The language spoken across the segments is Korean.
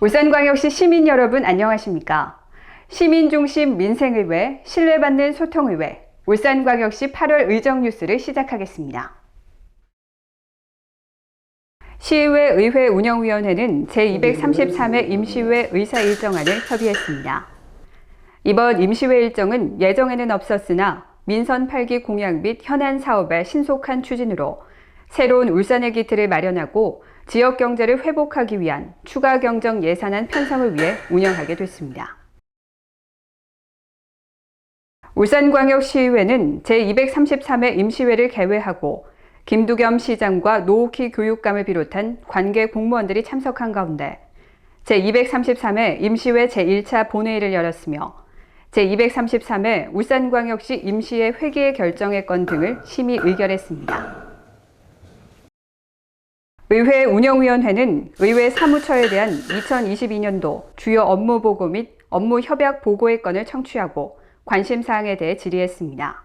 울산광역시 시민 여러분 안녕하십니까? 시민중심 민생의회, 신뢰받는 소통의회, 울산광역시 8월 의정뉴스를 시작하겠습니다. 시의회 의회 운영위원회는 제233회 임시회 의사 일정안을 협의했습니다. 이번 임시회 일정은 예정에는 없었으나 민선 8기 공약 및 현안 사업의 신속한 추진으로 새로운 울산의 기틀을 마련하고 지역 경제를 회복하기 위한 추가 경정 예산안 편성을 위해 운영하게 됐습니다. 울산광역시의회는 제233회 임시회를 개회하고 김두겸 시장과 노옥희 교육감을 비롯한 관계 공무원들이 참석한 가운데 제233회 임시회 제1차 본회의를 열었으며 제233회 울산광역시 임시회 회기의 결정의 건 등을 심의 의결했습니다. 의회 운영위원회는 의회 사무처에 대한 2022년도 주요 업무 보고 및 업무 협약 보고의 건을 청취하고 관심사항에 대해 질의했습니다.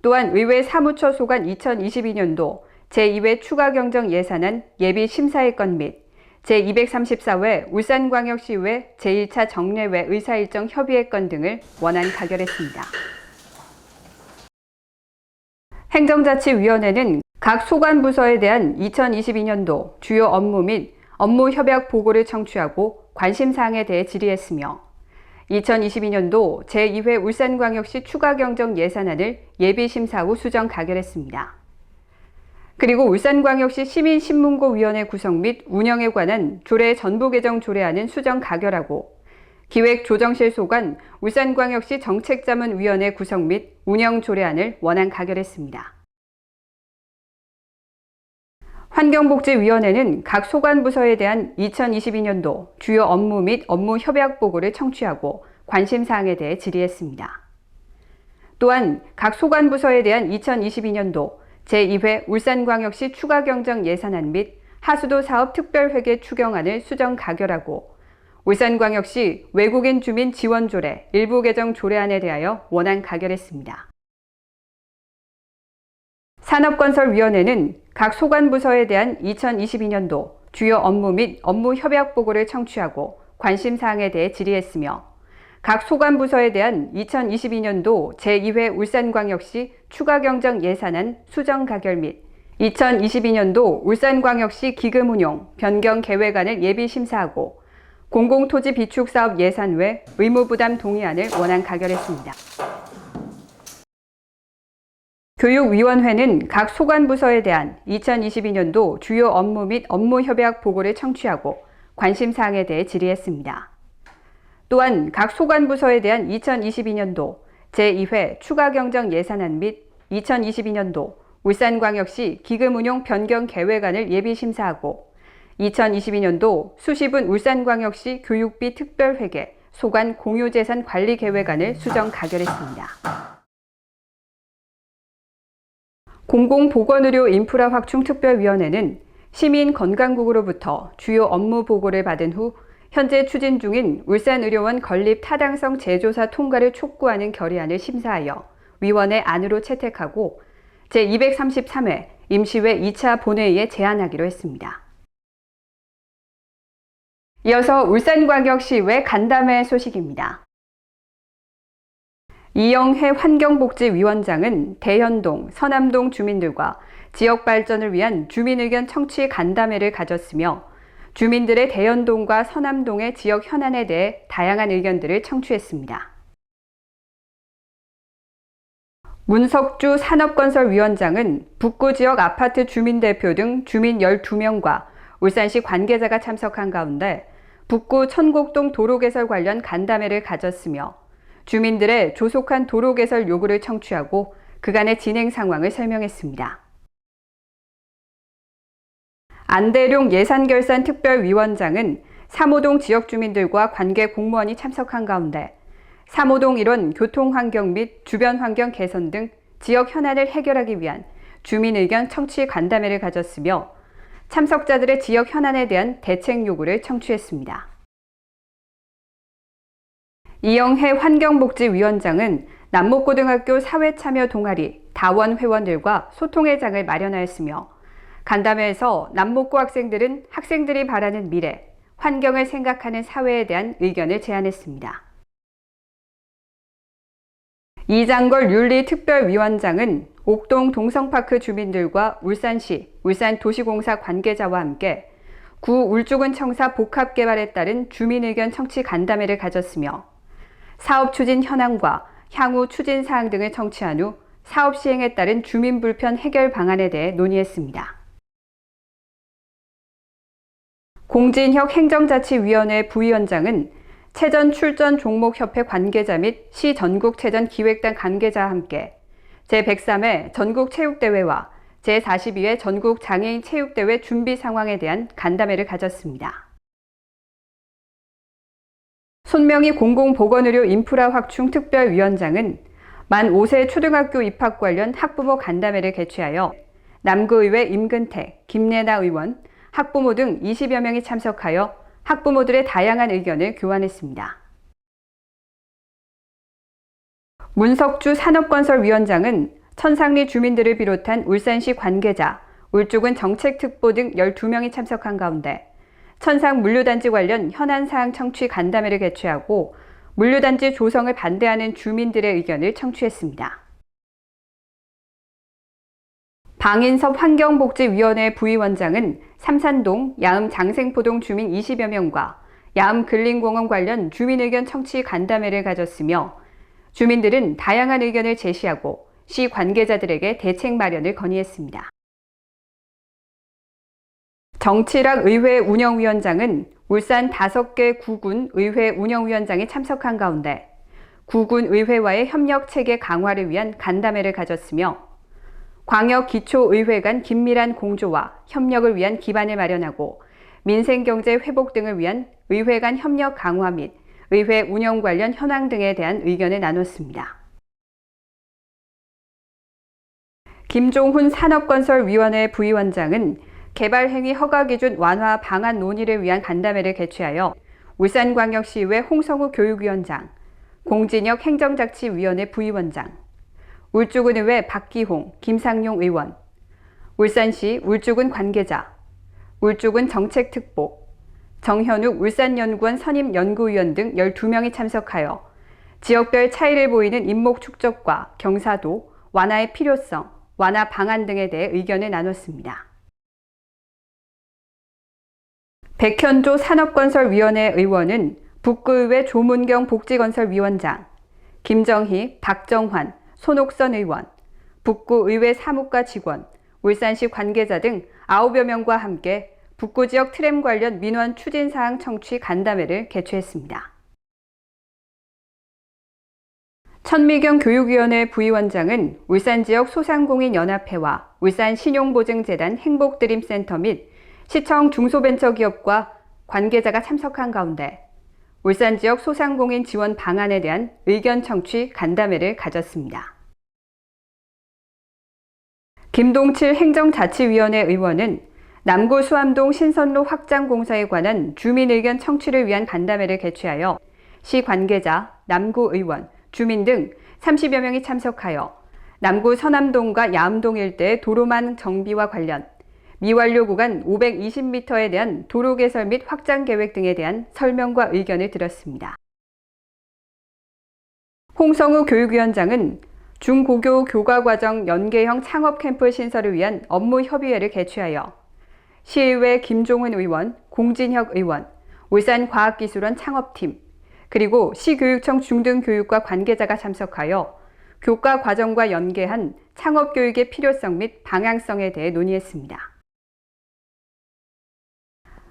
또한 의회 사무처 소관 2022년도 제2회 추가 경정 예산안 예비 심사의 건 및 제234회 울산광역시의회 제1차 정례회 의사일정 협의의 건 등을 원안 가결했습니다. 행정자치위원회는 각 소관부서에 대한 2022년도 주요 업무 및 업무 협약 보고를 청취하고 관심사항에 대해 질의했으며 2022년도 제2회 울산광역시 추가 경정 예산안을 예비심사 후 수정 가결했습니다. 그리고 울산광역시 시민신문고위원회 구성 및 운영에 관한 조례 전부 개정 조례안은 수정 가결하고 기획조정실 소관 울산광역시 정책자문위원회 구성 및 운영 조례안을 원안 가결했습니다. 환경복지위원회는 각 소관부서에 대한 2022년도 주요 업무 및 업무 협약 보고를 청취하고 관심사항에 대해 질의했습니다. 또한 각 소관부서에 대한 2022년도 제2회 울산광역시 추가 경정 예산안 및 하수도 사업 특별회계 추경안을 수정 가결하고 울산광역시 외국인 주민 지원 조례 일부 개정 조례안에 대하여 원안 가결했습니다. 산업건설위원회는 각 소관부서에 대한 2022년도 주요 업무 및 업무 협약 보고를 청취하고 관심사항에 대해 질의했으며 각 소관부서에 대한 2022년도 제2회 울산광역시 추가 경정 예산안 수정 가결 및 2022년도 울산광역시 기금운용 변경 계획안을 예비 심사하고 공공토지 비축 사업 예산 외 의무부담 동의안을 원안 가결했습니다. 교육위원회는 각 소관부서에 대한 2022년도 주요 업무 및 업무 협약 보고를 청취하고 관심사항에 대해 질의했습니다. 또한 각 소관부서에 대한 2022년도 제2회 추가 경정 예산안 및 2022년도 울산광역시 기금운용 변경 계획안을 예비 심사하고 2022년도 수시분 울산광역시 교육비 특별회계 소관 공유재산 관리 계획안을 수정 가결했습니다. 공공보건의료 인프라 확충 특별위원회는 시민건강국으로부터 주요 업무 보고를 받은 후 현재 추진 중인 울산의료원 건립 타당성 재조사 통과를 촉구하는 결의안을 심사하여 위원회 안으로 채택하고 제233회 임시회 2차 본회의에 제안하기로 했습니다. 이어서 울산광역시의회 간담회 소식입니다. 이영혜 환경복지위원장은 대현동, 서남동 주민들과 지역 발전을 위한 주민의견 청취 간담회를 가졌으며 주민들의 대현동과 서남동의 지역 현안에 대해 다양한 의견들을 청취했습니다. 문석주 산업건설위원장은 북구 지역 아파트 주민대표 등 주민 12명과 울산시 관계자가 참석한 가운데 북구 천곡동 도로개설 관련 간담회를 가졌으며 주민들의 조속한 도로 개설 요구를 청취하고 그간의 진행 상황을 설명했습니다. 안대룡 예산결산특별위원장은 3호동 지역 주민들과 관계 공무원이 참석한 가운데 3호동 일원 교통환경 및 주변 환경 개선 등 지역 현안을 해결하기 위한 주민 의견 청취 간담회를 가졌으며 참석자들의 지역 현안에 대한 대책 요구를 청취했습니다. 이영혜 환경복지위원장은 남목고등학교 사회참여 동아리 다원 회원들과 소통의 장을 마련하였으며 간담회에서 남목고 학생들은 학생들이 바라는 미래, 환경을 생각하는 사회에 대한 의견을 제안했습니다. 이장걸 윤리특별위원장은 옥동 동성파크 주민들과 울산시, 울산도시공사 관계자와 함께 구 울주군 청사 복합개발에 따른 주민의견 청취 간담회를 가졌으며 사업 추진 현황과 향후 추진 사항 등을 청취한 후 사업 시행에 따른 주민 불편 해결 방안에 대해 논의했습니다. 공진혁 행정자치위원회 부위원장은 체전 출전 종목협회 관계자 및 시 전국체전 기획단 관계자와 함께 제103회 전국체육대회와 제42회 전국장애인 체육대회 준비 상황에 대한 간담회를 가졌습니다. 손명희 공공보건의료 인프라 확충 특별위원장은 만 5세 초등학교 입학 관련 학부모 간담회를 개최하여 남구의회 임근택, 김래나 의원, 학부모 등 20여 명이 참석하여 학부모들의 다양한 의견을 교환했습니다. 문석주 산업건설위원장은 천상리 주민들을 비롯한 울산시 관계자, 울주군 정책특보 등 12명이 참석한 가운데 천상 물류단지 관련 현안사항 청취 간담회를 개최하고 물류단지 조성을 반대하는 주민들의 의견을 청취했습니다. 방인섭 환경복지위원회 부위원장은 삼산동, 야음 장생포동 주민 20여 명과 야음 근린공원 관련 주민의견 청취 간담회를 가졌으며 주민들은 다양한 의견을 제시하고 시 관계자들에게 대책 마련을 건의했습니다. 정치락 의회 운영위원장은 울산 5개 구군 의회 운영위원장이 참석한 가운데 구군 의회와의 협력 체계 강화를 위한 간담회를 가졌으며 광역기초의회 간 긴밀한 공조와 협력을 위한 기반을 마련하고 민생경제 회복 등을 위한 의회 간 협력 강화 및 의회 운영 관련 현황 등에 대한 의견을 나눴습니다. 김종훈 산업건설위원회 부위원장은 개발행위 허가기준 완화 방안 논의를 위한 간담회를 개최하여 울산광역시의회 홍성우 교육위원장, 공진혁 행정자치위원회 부위원장, 울주군의회 박기홍, 김상용 의원, 울산시 울주군 관계자, 울주군 정책특보, 정현욱 울산연구원 선임연구위원 등 12명이 참석하여 지역별 차이를 보이는 인목 축적과 경사도, 완화의 필요성, 완화 방안 등에 대해 의견을 나눴습니다. 백현조 산업건설위원회 의원은 북구의회 조문경 복지건설위원장, 김정희, 박정환, 손옥선 의원, 북구의회 사무과 직원, 울산시 관계자 등 9여 명과 함께 북구 지역 트램 관련 민원 추진사항 청취 간담회를 개최했습니다. 천미경 교육위원회 부위원장은 울산 지역 소상공인연합회와 울산신용보증재단 행복드림센터 및 시청 중소벤처기업과 관계자가 참석한 가운데 울산 지역 소상공인 지원 방안에 대한 의견 청취 간담회를 가졌습니다. 김동칠 행정자치위원회 의원은 남구 수암동 신선로 확장 공사에 관한 주민 의견 청취를 위한 간담회를 개최하여 시 관계자, 남구 의원, 주민 등 30여 명이 참석하여 남구 서남동과 야암동 일대의 도로망 정비와 관련 미완료 구간 520m에 대한 도로 개설 및 확장 계획 등에 대한 설명과 의견을 들었습니다. 홍성우 교육위원장은 중고교 교과과정 연계형 창업 캠프 신설을 위한 업무 협의회를 개최하여 시의회 김종훈 의원, 공진혁 의원, 울산과학기술원 창업팀, 그리고 시교육청 중등교육과 관계자가 참석하여 교과 과정과 연계한 창업교육의 필요성 및 방향성에 대해 논의했습니다.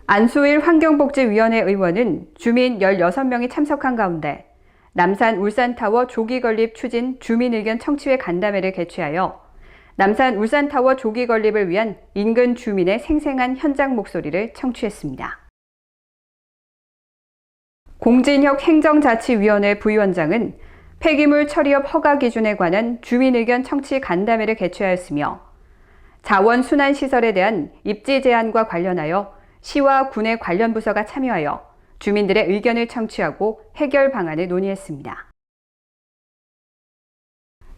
안수일 환경복지위원회 의원은 주민 16명이 참석한 가운데 남산 울산타워 조기 건립 추진 주민의견 청취회 간담회를 개최하여 남산 울산타워 조기 건립을 위한 인근 주민의 생생한 현장 목소리를 청취했습니다. 공진혁 행정자치위원회 부위원장은 폐기물 처리업 허가 기준에 관한 주민의견 청취 간담회를 개최하였으며 자원순환시설에 대한 입지 제한과 관련하여 시와 군의 관련 부서가 참여하여 주민들의 의견을 청취하고 해결 방안을 논의했습니다.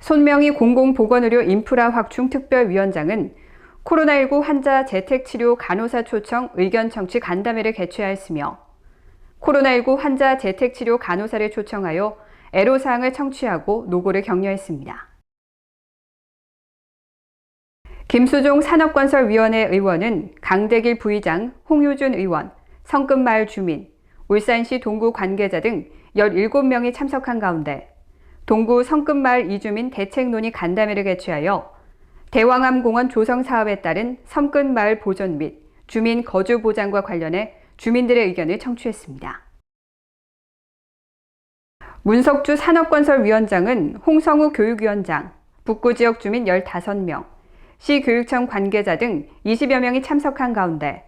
손명희 공공보건의료 인프라 확충 특별위원장은 코로나19 환자 재택치료 간호사 초청 의견 청취 간담회를 개최하였으며 코로나19 환자 재택치료 간호사를 초청하여 애로사항을 청취하고 노고를 격려했습니다. 김수종 산업건설위원회 의원은 강대길 부의장, 홍유준 의원, 성끝마을 주민, 울산시 동구 관계자 등 17명이 참석한 가운데 동구 성끝마을 이주민 대책 논의 간담회를 개최하여 대왕암공원 조성 사업에 따른 성끝마을 보존 및 주민 거주 보장과 관련해 주민들의 의견을 청취했습니다. 문석주 산업건설위원장은 홍성우 교육위원장, 북구 지역 주민 15명, 시교육청 관계자 등 20여 명이 참석한 가운데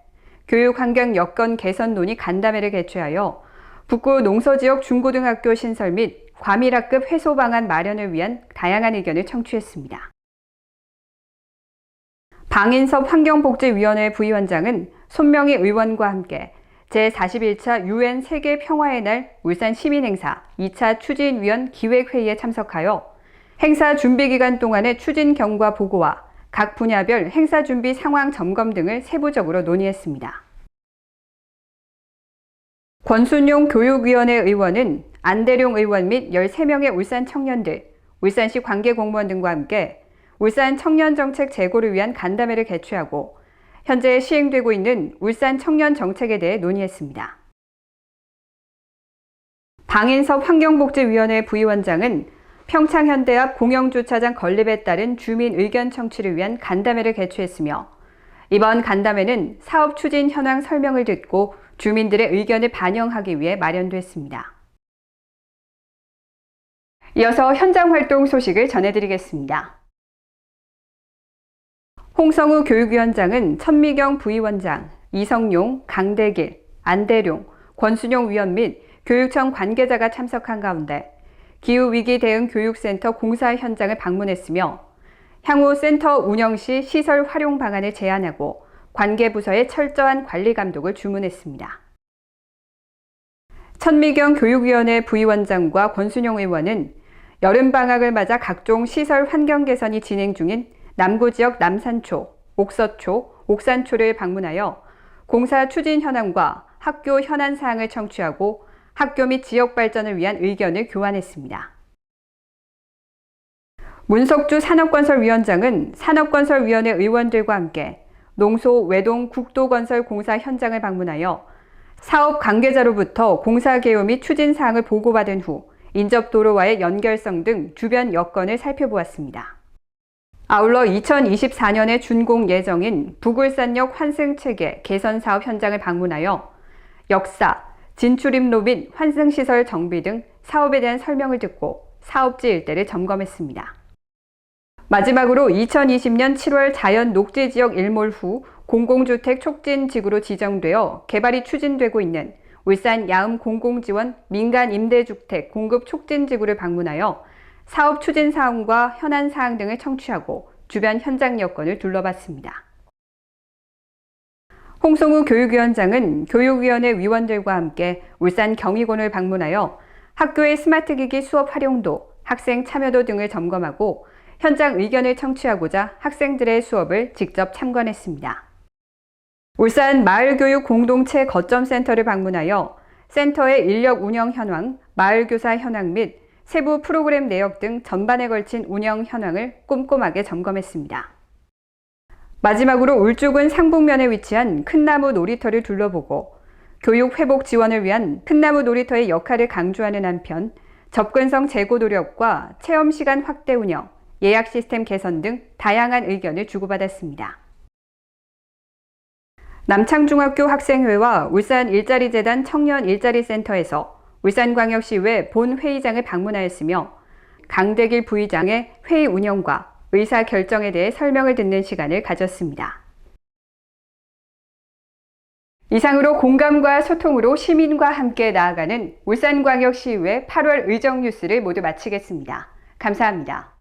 교육환경 여건 개선 논의 간담회를 개최하여 북구 농서지역 중고등학교 신설 및 과밀학급 해소 방안 마련을 위한 다양한 의견을 청취했습니다. 방인섭 환경복지위원회 부위원장은 손명희 의원과 함께 제41차 UN 세계 평화의 날 울산 시민행사 2차 추진위원 기획회의에 참석하여 행사 준비 기간 동안의 추진 경과 보고와 각 분야별 행사 준비 상황 점검 등을 세부적으로 논의했습니다. 권순용 교육위원회 의원은 안대룡 의원 및 13명의 울산 청년들, 울산시 관계공무원 등과 함께 울산 청년정책 재고를 위한 간담회를 개최하고 현재 시행되고 있는 울산 청년 정책에 대해 논의했습니다. 방인섭 환경복지위원회 부위원장은 평창현대 앞 공영주차장 건립에 따른 주민 의견 청취를 위한 간담회를 개최했으며 이번 간담회는 사업 추진 현황 설명을 듣고 주민들의 의견을 반영하기 위해 마련됐습니다. 이어서 현장 활동 소식을 전해드리겠습니다. 홍성우 교육위원장은 천미경 부위원장, 이성용, 강대길, 안대룡, 권순용 위원 및 교육청 관계자가 참석한 가운데 기후위기 대응 교육센터 공사 현장을 방문했으며 향후 센터 운영 시 시설 활용 방안을 제안하고 관계부서의 철저한 관리 감독을 주문했습니다. 천미경 교육위원회 부위원장과 권순용 의원은 여름방학을 맞아 각종 시설 환경 개선이 진행 중인 남구지역 남산초, 옥서초, 옥산초를 방문하여 공사 추진 현황과 학교 현안 사항을 청취하고 학교 및 지역 발전을 위한 의견을 교환했습니다. 문석주 산업건설위원장은 산업건설위원회 의원들과 함께 농소 외동 국도건설 공사 현장을 방문하여 사업 관계자로부터 공사 개요 및 추진 사항을 보고받은 후 인접도로와의 연결성 등 주변 여건을 살펴보았습니다. 아울러 2024년에 준공 예정인 북울산역 환승체계 개선 사업 현장을 방문하여 역사, 진출입로 및 환승시설 정비 등 사업에 대한 설명을 듣고 사업지 일대를 점검했습니다. 마지막으로 2020년 7월 자연 녹지지역 일몰 후 공공주택 촉진지구로 지정되어 개발이 추진되고 있는 울산 야음 공공지원 민간 임대주택 공급 촉진지구를 방문하여 사업 추진 사항과 현안 사항 등을 청취하고 주변 현장 여건을 둘러봤습니다. 홍성우 교육위원장은 교육위원회 위원들과 함께 울산 경희곤을 방문하여 학교의 스마트기기 수업 활용도, 학생 참여도 등을 점검하고 현장 의견을 청취하고자 학생들의 수업을 직접 참관했습니다. 울산 마을교육 공동체 거점센터를 방문하여 센터의 인력 운영 현황, 마을교사 현황 및 세부 프로그램 내역 등 전반에 걸친 운영 현황을 꼼꼼하게 점검했습니다. 마지막으로 울주군 상북면에 위치한 큰나무 놀이터를 둘러보고 교육 회복 지원을 위한 큰나무 놀이터의 역할을 강조하는 한편 접근성 제고 노력과 체험시간 확대 운영, 예약 시스템 개선 등 다양한 의견을 주고받았습니다. 남창중학교 학생회와 울산 일자리재단 청년 일자리센터에서 울산광역시의회 본회의장을 방문하였으며 강대길 부의장의 회의 운영과 의사 결정에 대해 설명을 듣는 시간을 가졌습니다. 이상으로 공감과 소통으로 시민과 함께 나아가는 울산광역시의회 8월 의정 뉴스를 모두 마치겠습니다. 감사합니다.